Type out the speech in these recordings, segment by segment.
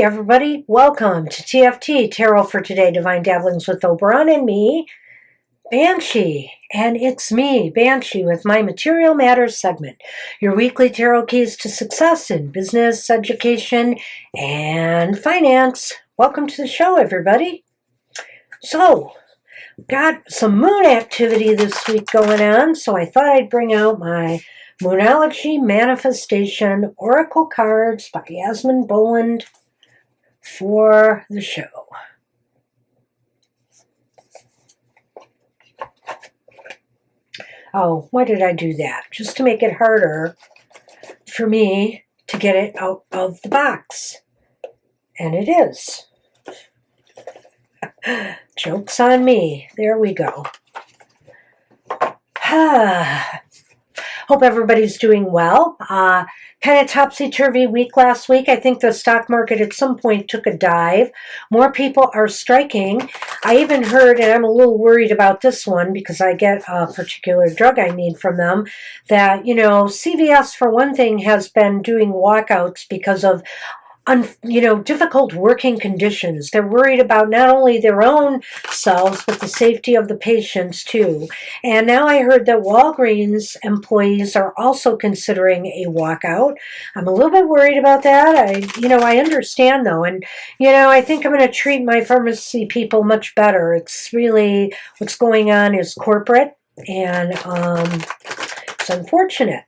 Hey everybody, welcome to TFT, Tarot for Today, Divine Dabblings with Oberon and me, Banshee. And it's me, Banshee, with my Material Matters segment, your weekly tarot keys to success in business, education, and finance. Welcome to the show, everybody. So, got some moon activity this week going on, so I thought I'd bring out my Moonology Manifestation Oracle cards by Yasmin Boland for the show. Oh, why did I do that? Just to make it harder for me to get it out of the box. And it is. Joke's on me. There we go. Hope everybody's doing well. Kind of topsy-turvy week last week. I think the stock market at some point took a dive. More people are striking. I even heard, and I'm a little worried about this one because I get a particular drug I need from them, that, CVS, for one thing, has been doing walkouts because of difficult working conditions. They're worried about not only their own selves, but the safety of the patients too. And now I heard that Walgreens employees are also considering a walkout. I'm a little bit worried about that. I understand though. And, I think I'm going to treat my pharmacy people much better. It's really, what's going on is corporate, and it's unfortunate.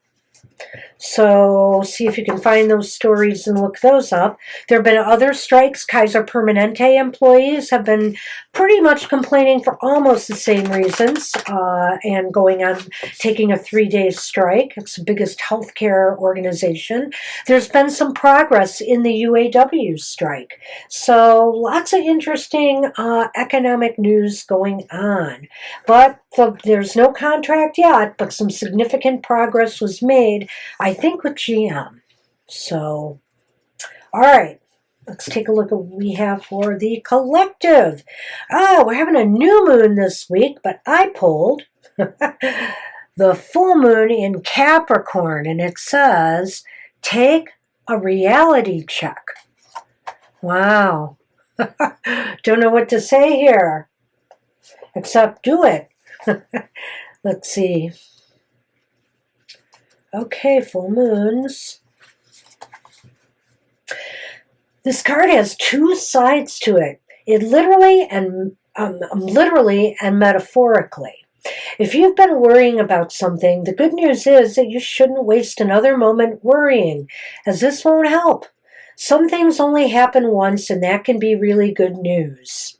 So see if you can find those stories and look those up. There have been other strikes. Kaiser Permanente employees have been pretty much complaining for almost the same reasons and going on taking a 3-day strike. It's the biggest healthcare organization. There's been some progress in the UAW strike. So lots of interesting economic news going on. But there's no contract yet, but some significant progress was made, I think, with GM. So, all right, let's take a look at what we have for the collective. We're having a new moon this week, but I pulled the full moon in Capricorn, and it says, take a reality check. Wow. Don't know what to say here, except do it. Let's see. Okay, full moons. This card has two sides to it. It literally and metaphorically. If you've been worrying about something, the good news is that you shouldn't waste another moment worrying, as this won't help. Some things only happen once, and that can be really good news.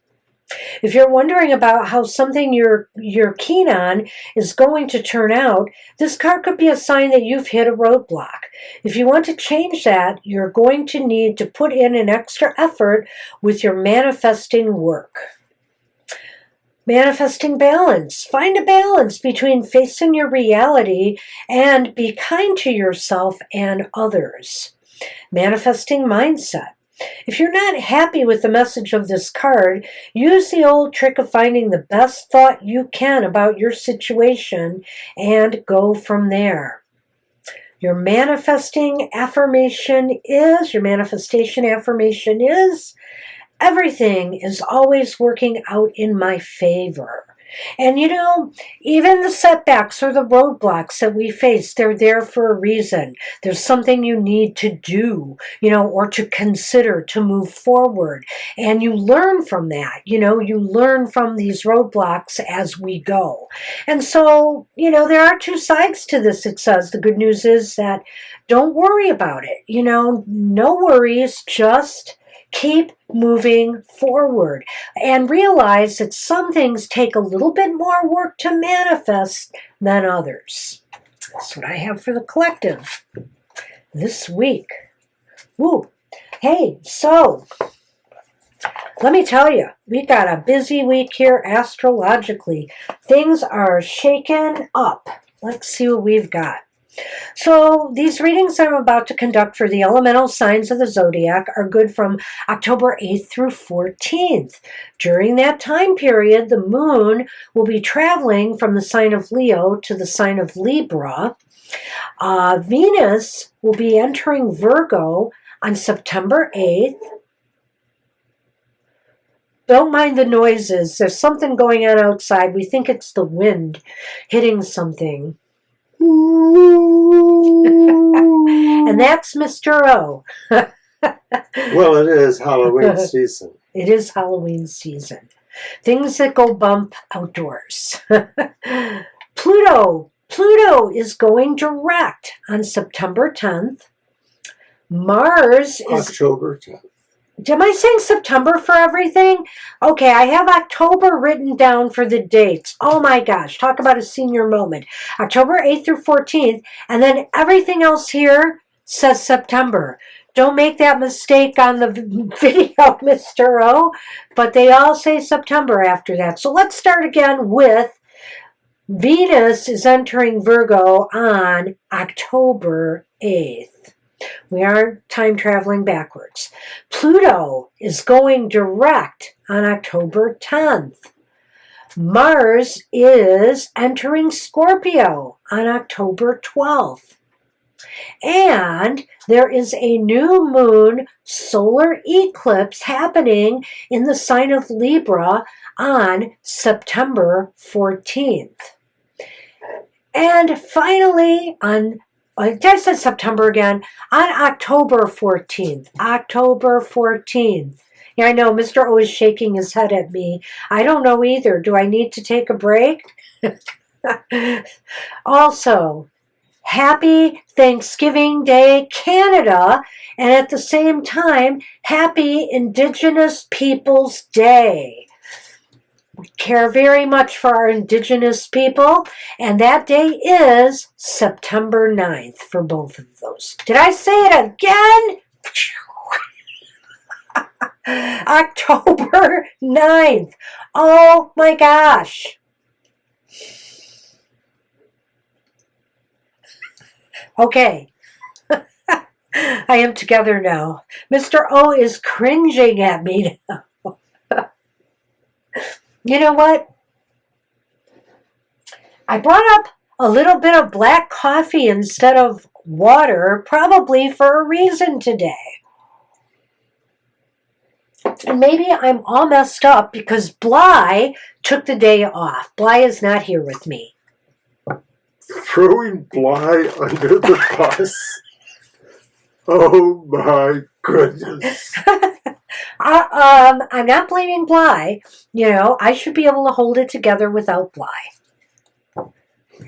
If you're wondering about how something you're keen on is going to turn out, this card could be a sign that you've hit a roadblock. If you want to change that, you're going to need to put in an extra effort with your manifesting work. Manifesting balance. Find a balance between facing your reality and be kind to yourself and others. Manifesting mindset. If you're not happy with the message of this card, use the old trick of finding the best thought you can about your situation and go from there. Your manifestation affirmation is, everything is always working out in my favor. And even the setbacks or the roadblocks that we face, they're there for a reason. There's something you need to do, or to consider to move forward. And you learn from that, you learn from these roadblocks as we go. And so, there are two sides to this, it says. The good news is that don't worry about it. No worries, just keep moving forward and realize that some things take a little bit more work to manifest than others. That's what I have for the collective this week. Woo. Hey, so let me tell you, we got a busy week here astrologically. Things are shaken up. Let's see what we've got. So these readings I'm about to conduct for the elemental signs of the Zodiac are good from October 8th through 14th. During that time period, the moon will be traveling from the sign of Leo to the sign of Libra. Venus will be entering Virgo on September 8th. Don't mind the noises. There's something going on outside. We think it's the wind hitting something. And that's Mr. O. Well, it is Halloween season. It is Halloween season. Things that go bump outdoors. Pluto is going direct on September 10th. Mars is... October 10th. Am I saying September for everything? Okay, I have October written down for the dates. Oh my gosh, talk about a senior moment. October 8th through 14th, and then everything else here says September. Don't make that mistake on the video, Mr. O, but they all say September after that. So let's start again with Venus is entering Virgo on October 8th. We aren't time traveling backwards. Pluto is going direct on October 10th. Mars is entering Scorpio on October 12th. And there is a new moon solar eclipse happening in the sign of Libra on September 14th. And finally, I said September again, on October 14th. October 14th. Yeah, I know, Mr. O is shaking his head at me. I don't know either. Do I need to take a break? Also, Happy Thanksgiving Day, Canada, and at the same time, Happy Indigenous Peoples Day. We care very much for our Indigenous people, and that day is September 9th for both of those. Did I say it again? October 9th. Oh my gosh. Okay. I am together now. Mr. O is cringing at me now. You know what? I brought up a little bit of black coffee instead of water, probably for a reason today. And maybe I'm all messed up because Bly took the day off. Bly is not here with me. Throwing Bly under the bus? Oh my goodness. I'm not blaming Bly. You know, I should be able to hold it together without Bly.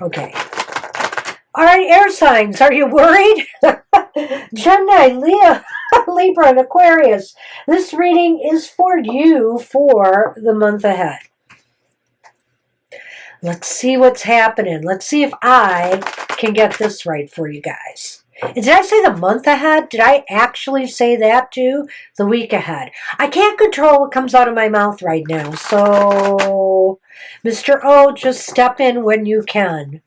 Okay. All right, air signs. Are you worried? Gemini, Leo, Libra, and Aquarius. This reading is for you for the month ahead. Let's see what's happening. Let's see if I can get this right for you guys. And did I say the month ahead? Did I actually say that too? The week ahead. I can't control what comes out of my mouth right now. So, Mr. O, just step in when you can.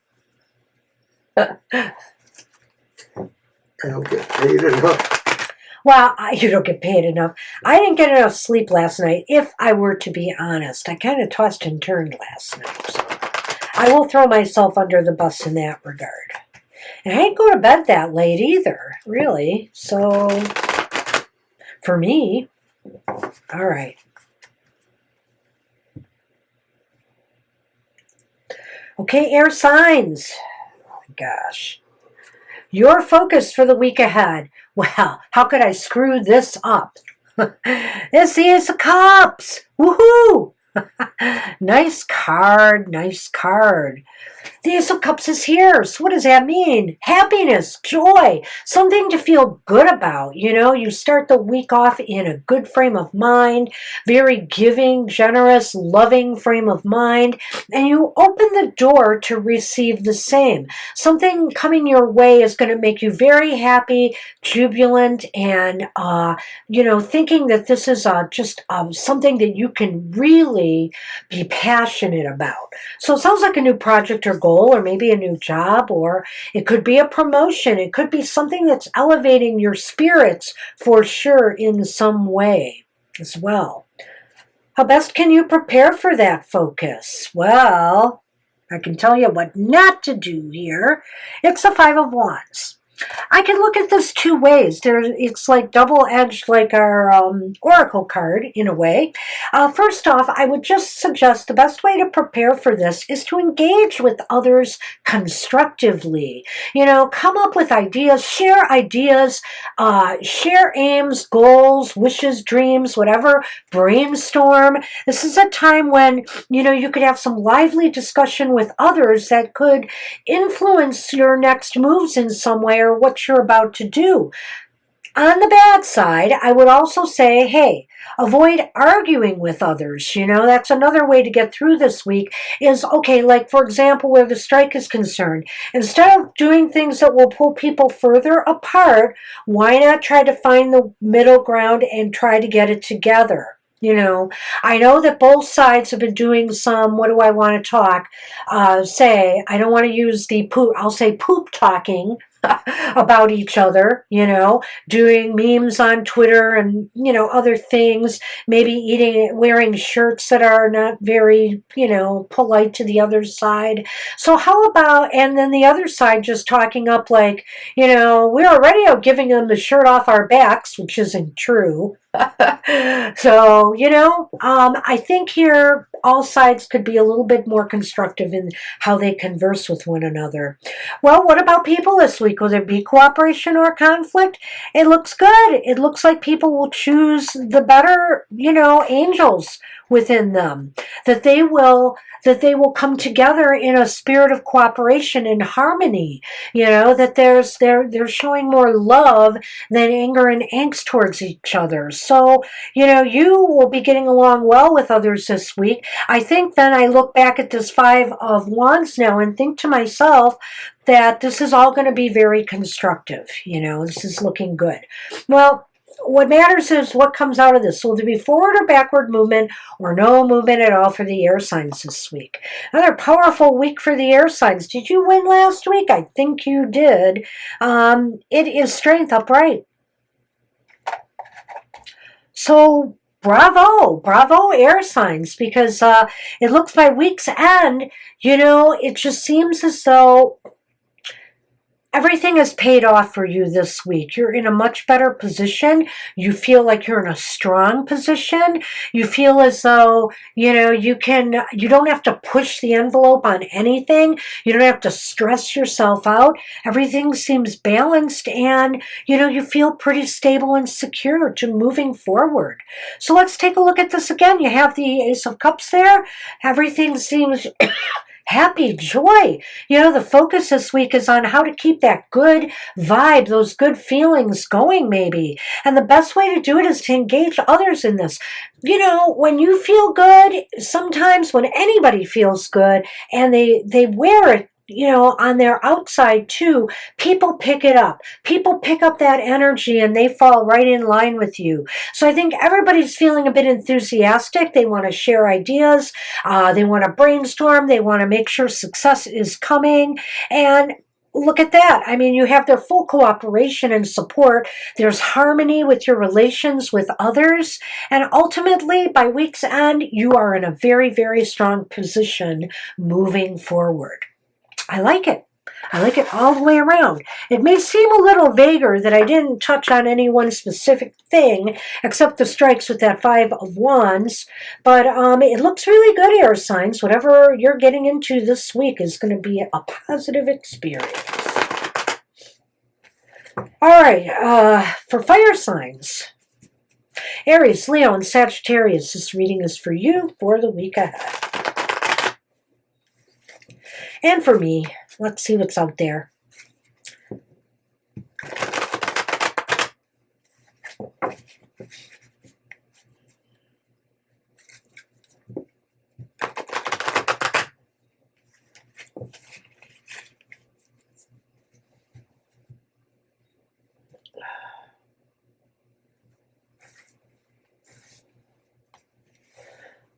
I don't get paid enough. Well, you don't get paid enough. I didn't get enough sleep last night, if I were to be honest. I kind of tossed and turned last night. So I will throw myself under the bus in that regard. And I didn't go to bed that late either, really. So, for me, all right. Okay, air signs. Oh my gosh. Your focus for the week ahead. Well, how could I screw this up? It's the Ace of Cups. Woohoo! Nice card, nice card. The Ace of Cups is here. So what does that mean? Happiness, joy, something to feel good about. You know, you start the week off in a good frame of mind, very giving, generous, loving frame of mind, and you open the door to receive the same. Something coming your way is going to make you very happy, jubilant, and, you know, thinking that this is just something that you can really be passionate about. So it sounds like a new project or goal, or maybe a new job, or it could be a promotion. It could be something that's elevating your spirits for sure in some way as well. How best can you prepare for that focus? Well, I can tell you what not to do here. It's the Five of Wands. I can look at this two ways. It's like double-edged, like our oracle card in a way. First off, I would just suggest the best way to prepare for this is to engage with others constructively. Come up with ideas, share aims, goals, wishes, dreams, whatever. Brainstorm. This is a time when, you could have some lively discussion with others that could influence your next moves in some way or what you're about to do. On the bad side, I would also say, hey, avoid arguing with others. That's another way to get through this week is, okay, like for example, where the strike is concerned, instead of doing things that will pull people further apart, why not try to find the middle ground and try to get it together? I know that both sides have been doing some, what do I want to talk, I don't want to use the poop, I'll say poop talking about each other, doing memes on Twitter and, other things, maybe wearing shirts that are not very, polite to the other side. So how about, and then the other side just talking up like, we're already out giving them the shirt off our backs, which isn't true. So, I think here all sides could be a little bit more constructive in how they converse with one another. Well, what about people this week? Will there be cooperation or conflict? It looks good. It looks like people will choose the better, angels within them, that they will come together in a spirit of cooperation and harmony, that they're showing more love than anger and angst towards each other. So, you will be getting along well with others this week. I think then I look back at this 5 of Wands now and think to myself that this is all going to be very constructive. This is looking good. Well, what matters is what comes out of this. Will there be forward or backward movement or no movement at all for the air signs this week? Another powerful week for the air signs. Did you win last week? I think you did. It is strength upright. So bravo air signs, because it looks by week's end, it just seems as though everything is paid off for you this week. You're in a much better position. You feel like you're in a strong position. You feel as though, you don't have to push the envelope on anything. You don't have to stress yourself out. Everything seems balanced and, you feel pretty stable and secure to moving forward. So let's take a look at this again. You have the Ace of Cups there. Everything seems happy, joy. The focus this week is on how to keep that good vibe, those good feelings going maybe. And the best way to do it is to engage others in this. When you feel good, sometimes when anybody feels good and they wear it, on their outside too, people pick it up. People pick up that energy and they fall right in line with you. So I think everybody's feeling a bit enthusiastic. They want to share ideas. They want to brainstorm. They want to make sure success is coming. And look at that. I mean, you have their full cooperation and support. There's harmony with your relations with others. And ultimately, by week's end, you are in a very, very strong position moving forward. I like it. I like it all the way around. It may seem a little vaguer that I didn't touch on any one specific thing, except the strikes with that 5 of Wands, but it looks really good, air signs. Whatever you're getting into this week is going to be a positive experience. All right, for fire signs, Aries, Leo, and Sagittarius, this reading is for you for the week ahead. And for me, let's see what's out there.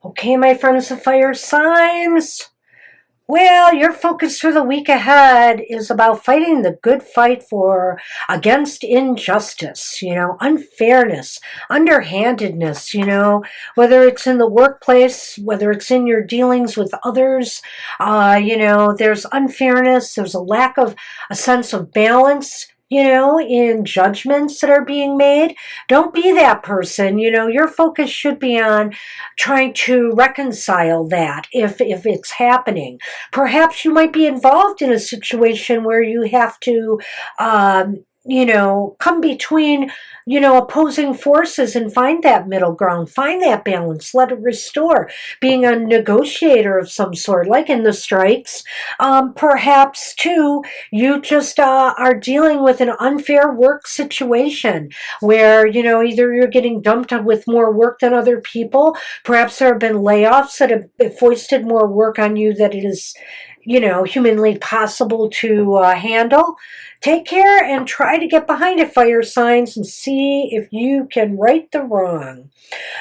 Okay, my friends of fire signs. Well, your focus for the week ahead is about fighting the good fight against injustice, unfairness, underhandedness, whether it's in the workplace, whether it's in your dealings with others, there's unfairness, there's a lack of a sense of balance. in judgments that are being made. Don't be that person. Your focus should be on trying to reconcile that if it's happening. Perhaps you might be involved in a situation where you have to, come between, opposing forces and find that middle ground, find that balance, let it restore. Being a negotiator of some sort, like in the strikes. Perhaps, too, you just are dealing with an unfair work situation where, either you're getting dumped with more work than other people. Perhaps there have been layoffs that have foisted more work on you that it is, humanly possible to handle. Take care and try to get behind it, fire signs, and see if you can right the wrong.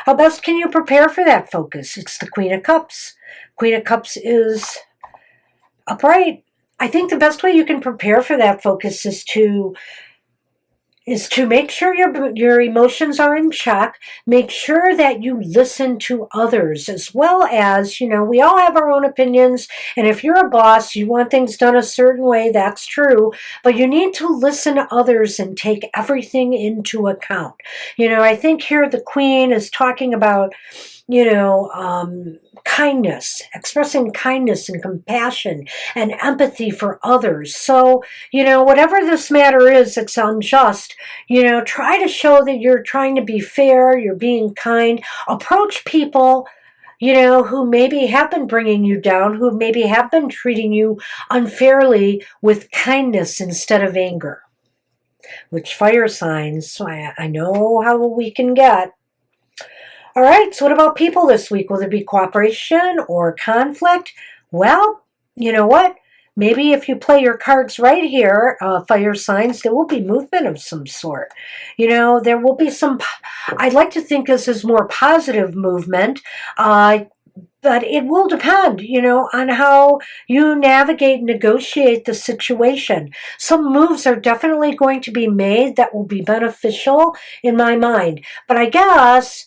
How best can you prepare for that focus? It's the Queen of Cups. Queen of Cups is upright. I think the best way you can prepare for that focus is to make sure your emotions are in check. Make sure that you listen to others, as well as, we all have our own opinions. And if you're a boss, you want things done a certain way, that's true. But you need to listen to others and take everything into account. I think here the Queen is talking about, kindness, expressing kindness and compassion and empathy for others. So, whatever this matter is that's unjust, try to show that you're trying to be fair, you're being kind. Approach people, who maybe have been bringing you down, who maybe have been treating you unfairly, with kindness instead of anger. Which fire signs, I know how we can get. All right, so what about people this week? Will there be cooperation or conflict? Well, you know what? Maybe if you play your cards right here, fire signs, there will be movement of some sort. There will be some, I'd like to think this is more positive movement, but it will depend, on how you navigate and negotiate the situation. Some moves are definitely going to be made that will be beneficial in my mind. But I guess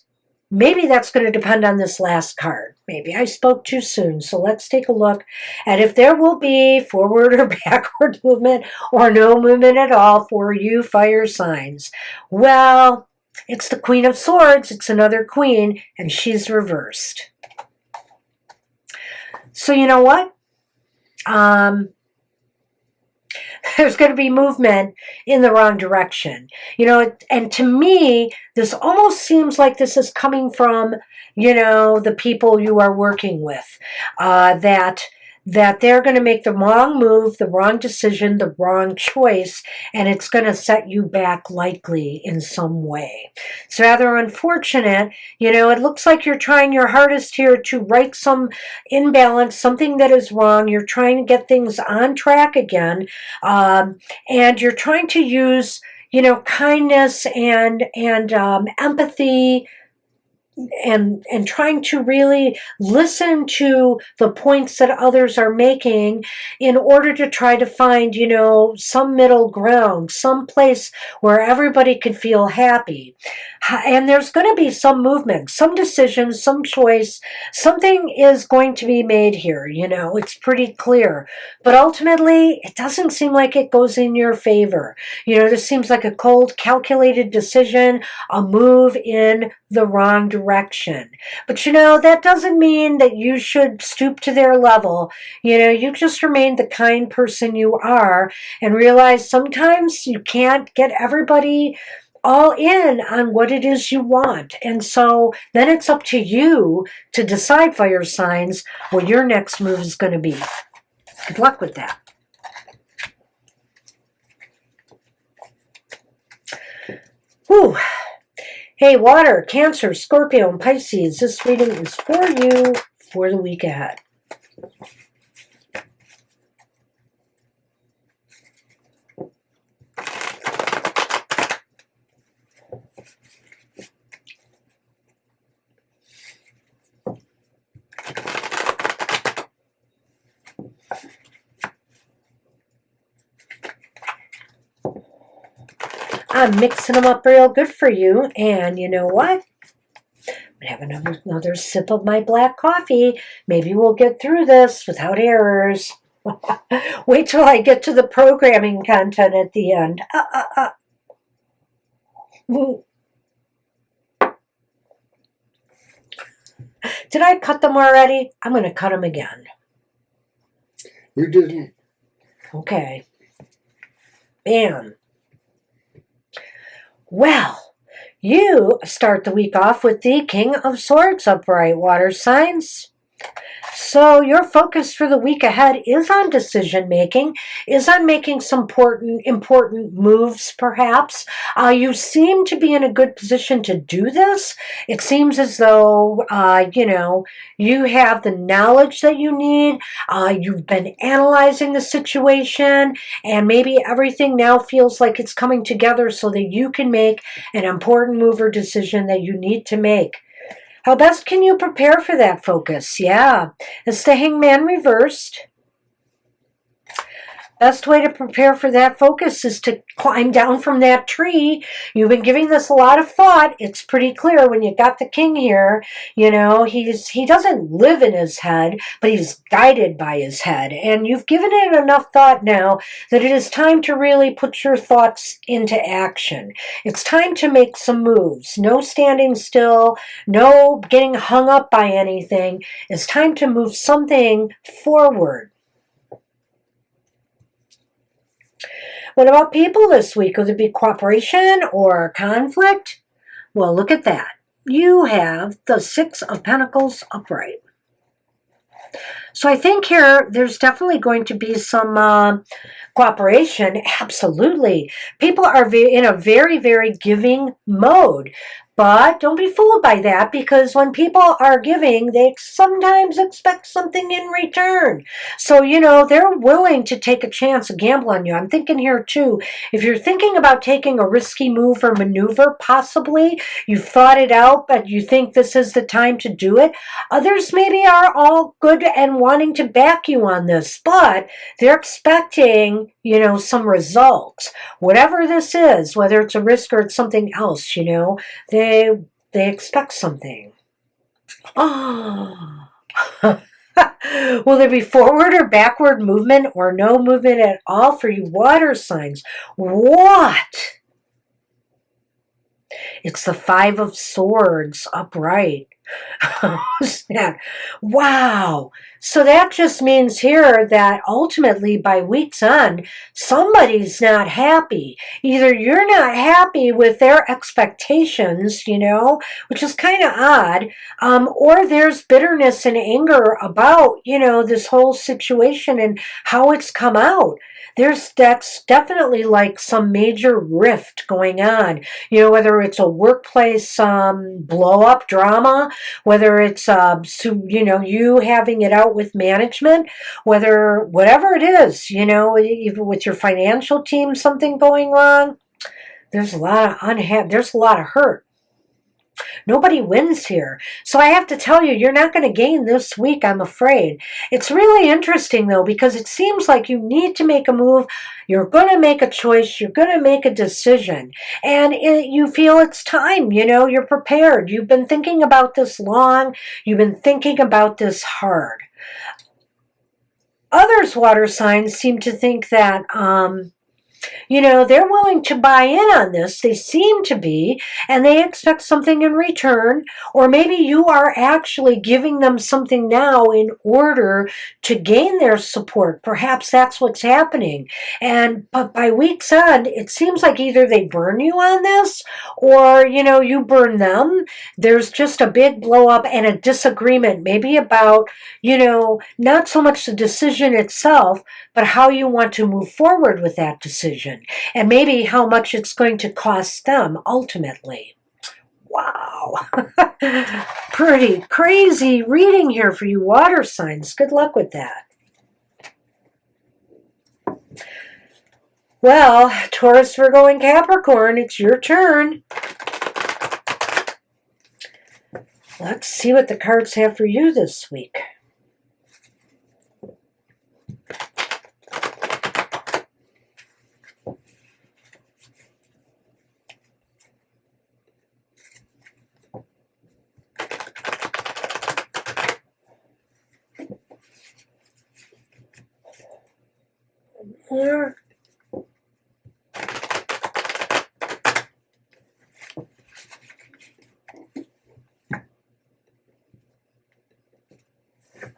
maybe that's going to depend on this last card. Maybe I spoke too soon. So let's take a look at if there will be forward or backward movement or no movement at all for you fire signs. Well, it's the Queen of Swords. It's another queen, and she's reversed. So you know what? There's going to be movement in the wrong direction. And to me, this almost seems like this is coming from, the people you are working with, that they're going to make the wrong move, the wrong decision, the wrong choice, and it's going to set you back likely in some way. It's rather unfortunate. It looks like you're trying your hardest here to right some imbalance, something that is wrong. You're trying to get things on track again, and you're trying to use, kindness and empathy, and trying to really listen to the points that others are making in order to try to find, some middle ground, some place where everybody could feel happy. And there's going to be some movement, some decision, some choice. Something is going to be made here, it's pretty clear. But ultimately, it doesn't seem like it goes in your favor. This seems like a cold, calculated decision, a move in the wrong direction. But that doesn't mean that you should stoop to their level. You just remain the kind person you are and realize sometimes you can't get everybody all in on what it is you want. And so then it's up to you to decide, fire signs, what your next move is going to be. Good luck with that. Whew. Hey, water, Cancer, Scorpio, and Pisces. This reading is for you for the week ahead. I'm mixing them up real good for you. And you know what? I'm going to have another sip of my black coffee. Maybe we'll get through this without errors. Wait till I get to the programming content at the end. Did I cut them already? I'm going to cut them again. You didn't. Okay. Bam. Well, you start the week off with the King of Swords upright, water signs. So your focus for the week ahead is on decision making, is on making some important moves, perhaps. You seem to be in a good position to do this. It seems as though, you have the knowledge that you need. You've been analyzing the situation, and maybe everything now feels like it's coming together so that you can make an important move or decision that you need to make. How best can you prepare for that focus? Yeah, it's the Hangman reversed. Best way to prepare for that focus is to climb down from that tree. You've been giving this a lot of thought. It's pretty clear when you got the king here. He doesn't live in his head, but he's guided by his head. And you've given it enough thought now that it is time to really put your thoughts into action. It's time to make some moves. No standing still, no getting hung up by anything. It's time to move something forward. What about people this week? Would it be cooperation or conflict? Well, look at that. You have the Six of Pentacles upright. So I think here there's definitely going to be some cooperation. Absolutely. People are in a very, very giving mode. But don't be fooled by that, because when people are giving, they sometimes expect something in return. So, they're willing to take a chance, a gamble on you. I'm thinking here too, if you're thinking about taking a risky move or maneuver, possibly, you've thought it out, but you think this is the time to do it. Others maybe are all good and wanting to back you on this, but they're expecting, some results. Whatever this is, whether it's a risk or it's something else, they expect something. Oh. Will there be forward or backward movement or no movement at all for you water signs? What? It's the Five of Swords upright. Wow. So that just means here that ultimately by week's end, somebody's not happy. Either you're not happy with their expectations, which is kind of odd, or there's bitterness and anger about, this whole situation and how it's come out. That's definitely like some major rift going on, whether it's a workplace blow up drama, whether it's you having it out with management, whatever it is, even with your financial team, something going wrong. There's a lot of there's a lot of hurt. Nobody wins here. So I have to tell you, you're not going to gain this week, I'm afraid. It's really interesting, though, because it seems like you need to make a move. You're going to make a choice. You're going to make a decision. And you feel it's time. You're prepared. You've been thinking about this long. You've been thinking about this hard. Others, water signs, seem to think that they're willing to buy in on this. They seem to be, and they expect something in return. Or maybe you are actually giving them something now in order to gain their support. Perhaps that's what's happening. But by week's end, it seems like either they burn you on this, or, you burn them. There's just a big blow up and a disagreement, maybe about, not so much the decision itself, but how you want to move forward with that decision, and maybe how much it's going to cost them ultimately. Wow. Pretty crazy reading here for you water signs. Good luck with that. Well, Taurus, Virgo, and Capricorn, it's your turn. Let's see what the cards have for you this week. Or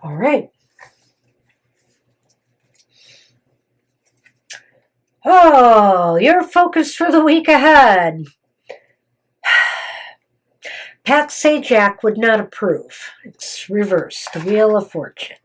all right. Oh, your focus for the week ahead. Pat Sajak would not approve. It's reversed. The Wheel of Fortune.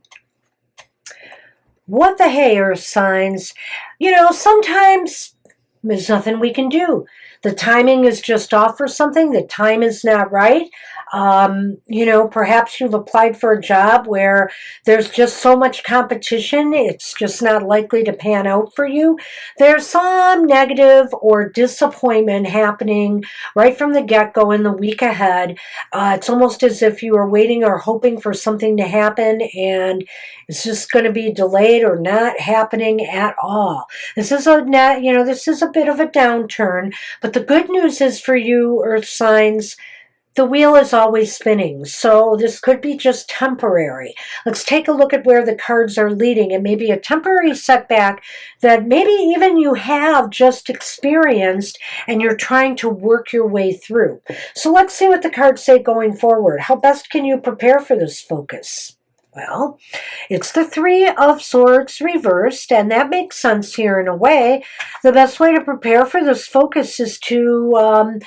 What the hey, Earth signs? You know, sometimes there's nothing we can do. The timing is just off for something. The time is not right. You know, perhaps you've applied for a job where there's just so much competition, it's just not likely to pan out for you. There's some negative or disappointment happening right from the get-go in the week ahead. It's almost as if you are waiting or hoping for something to happen, and it's just going to be delayed or not happening at all. This is this is a bit of a downturn, but the good news is for you, Earth signs, the wheel is always spinning, so this could be just temporary. Let's take a look at where the cards are leading. It may be a temporary setback that maybe even you have just experienced and you're trying to work your way through. So let's see what the cards say going forward. How best can you prepare for this focus? Well, it's the Three of Swords reversed, and that makes sense here in a way. The best way to prepare for this focus is to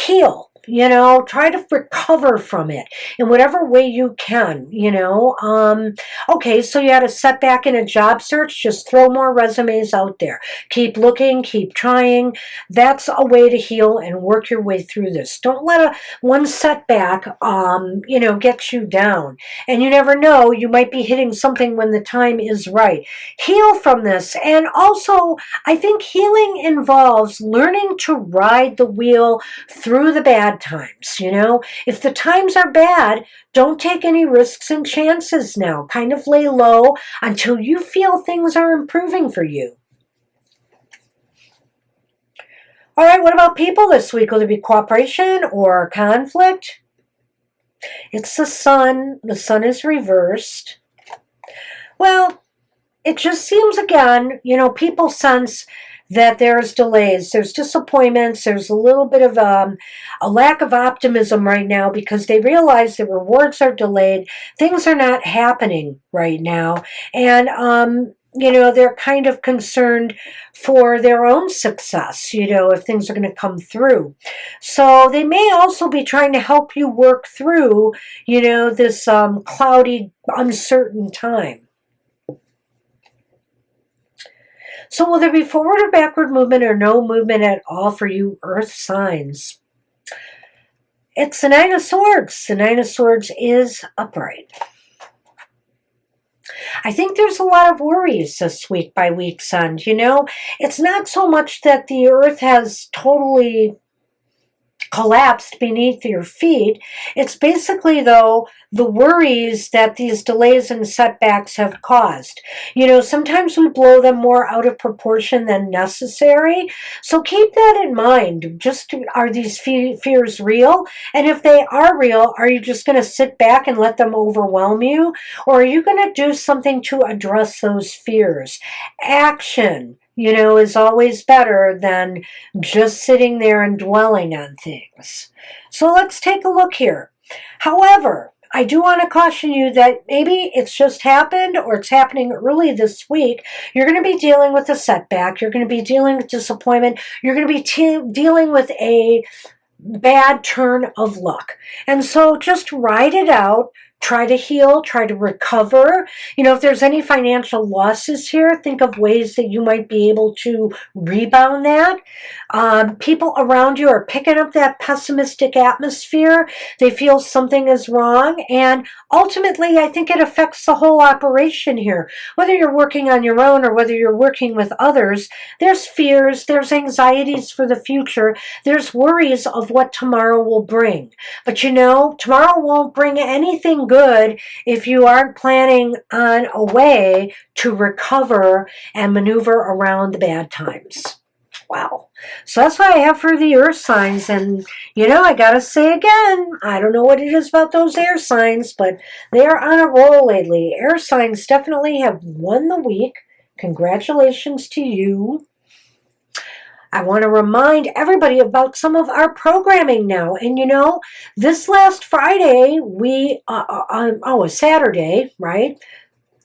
heal. You know, try to recover from it in whatever way you can, you know. Okay, so you had a setback in a job search, just throw more resumes out there. Keep looking, keep trying. That's a way to heal and work your way through this. Don't let one setback, get you down. And you never know, you might be hitting something when the time is right. Heal from this. And also, I think healing involves learning to ride the wheel through the bad times. You know, if the times are bad, don't take any risks and chances now. Kind of lay low until you feel things are improving for you. All right, what about people this week? Will there be cooperation or conflict? It's the Sun. The Sun is reversed. Well, it just seems again, people sense that there's delays, there's disappointments, there's a little bit of a lack of optimism right now because they realize the rewards are delayed, things are not happening right now, and they're kind of concerned for their own success, if things are going to come through. So they may also be trying to help you work through, this cloudy, uncertain time. So will there be forward or backward movement or no movement at all for you Earth signs? It's the Nine of Swords. The Nine of Swords is upright. I think there's a lot of worries this week by week's end. It's not so much that the Earth has totally collapsed beneath your feet. It's basically, though, the worries that these delays and setbacks have caused. Sometimes we blow them more out of proportion than necessary. So keep that in mind. Just, are these fears real? And if they are real, are you just going to sit back and let them overwhelm you? Or are you going to do something to address those fears? Action, is always better than just sitting there and dwelling on things. So let's take a look here. However, I do want to caution you that maybe it's just happened or it's happening early this week. You're going to be dealing with a setback. You're going to be dealing with disappointment. You're going to be dealing with a bad turn of luck. And so just ride it out. Try to heal, try to recover. If there's any financial losses here, think of ways that you might be able to rebound that. People around you are picking up that pessimistic atmosphere. They feel something is wrong. And ultimately, I think it affects the whole operation here. Whether you're working on your own or whether you're working with others, there's fears, there's anxieties for the future, there's worries of what tomorrow will bring. But tomorrow won't bring anything good if you aren't planning on a way to recover and maneuver around the bad times. Wow. So that's what I have for the Earth signs. And, I got to say again, I don't know what it is about those air signs, but they are on a roll lately. Air signs definitely have won the week Congratulations to you. I want to remind everybody about some of our programming now. And this last Friday, Saturday, right?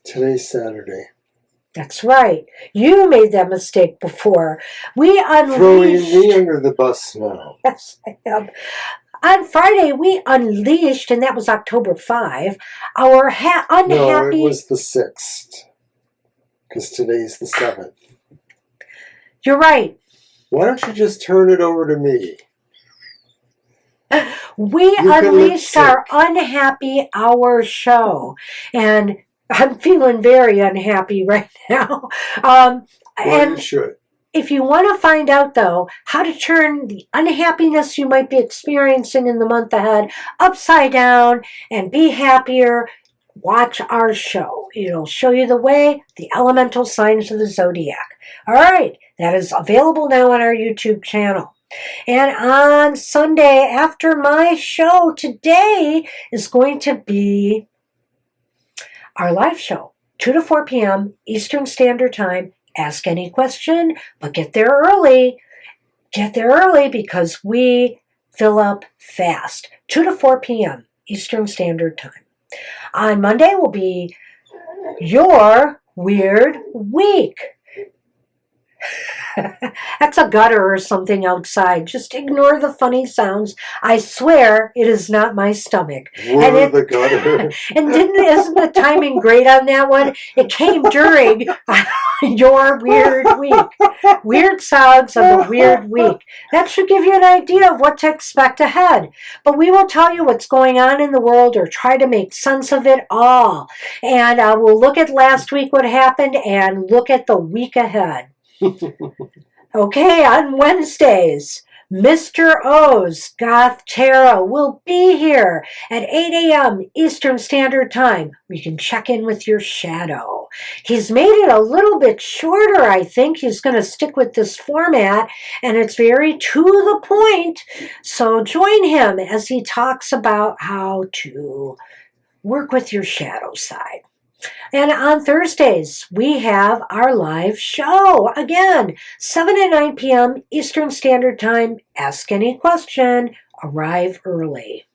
Today's Saturday. That's right. You made that mistake before. We unleashed... Throwing me under the bus now. Yes, I am. On Friday, we unleashed, and that was October 5, our unhappy... No, it was the 6th. Because today's the 7th. You're right. Why don't you just turn it over to me? We unleashed our unhappy hour show. And I'm feeling very unhappy right now. You should. If you want to find out, though, how to turn the unhappiness you might be experiencing in the month ahead upside down and be happier, watch our show. It'll show you the way, the elemental signs of the Zodiac. All right, that is available now on our YouTube channel. And on Sunday, after my show, today is going to be our live show, 2 to 4 p.m. Eastern Standard Time. Ask any question, but get there early. Get there early because we fill up fast. 2 to 4 p.m. Eastern Standard Time. On Monday will be your weird week. That's a gutter or something outside. Just ignore the funny sounds. I swear it is not my stomach. The gutter. And isn't the timing great on that one? It came during your weird week. Weird sounds of the weird week. That should give you an idea of what to expect ahead. But we will tell you what's going on in the world or try to make sense of it all. And we'll look at last week, what happened, and look at the week ahead. Okay, on Wednesdays, Mr. O's Goth Tarot will be here at 8 a.m. Eastern Standard Time. You can check in with your shadow. He's made it a little bit shorter, I think. He's going to stick with this format, and it's very to the point. So join him as he talks about how to work with your shadow side. And on Thursdays, we have our live show. Again, 7 to 9 p.m. Eastern Standard Time. Ask any question. Arrive early.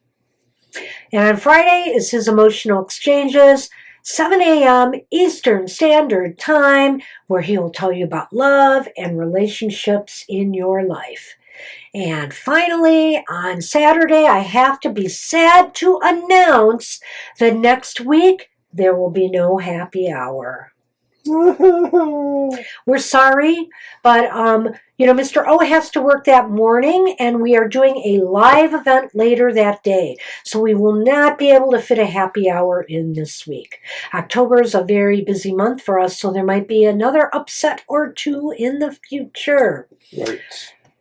And on Friday is his emotional exchanges, 7 a.m. Eastern Standard Time, where he will tell you about love and relationships in your life. And finally, on Saturday, I have to be sad to announce that next week, there will be no happy hour. We're sorry, but Mr. O has to work that morning, and we are doing a live event later that day. So we will not be able to fit a happy hour in this week. October is a very busy month for us, so there might be another upset or two in the future. Right.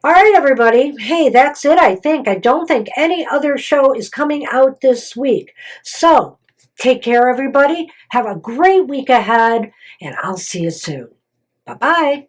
All right, everybody. Hey, that's it, I think. I don't think any other show is coming out this week. So, take care, everybody. Have a great week ahead, and I'll see you soon. Bye-bye.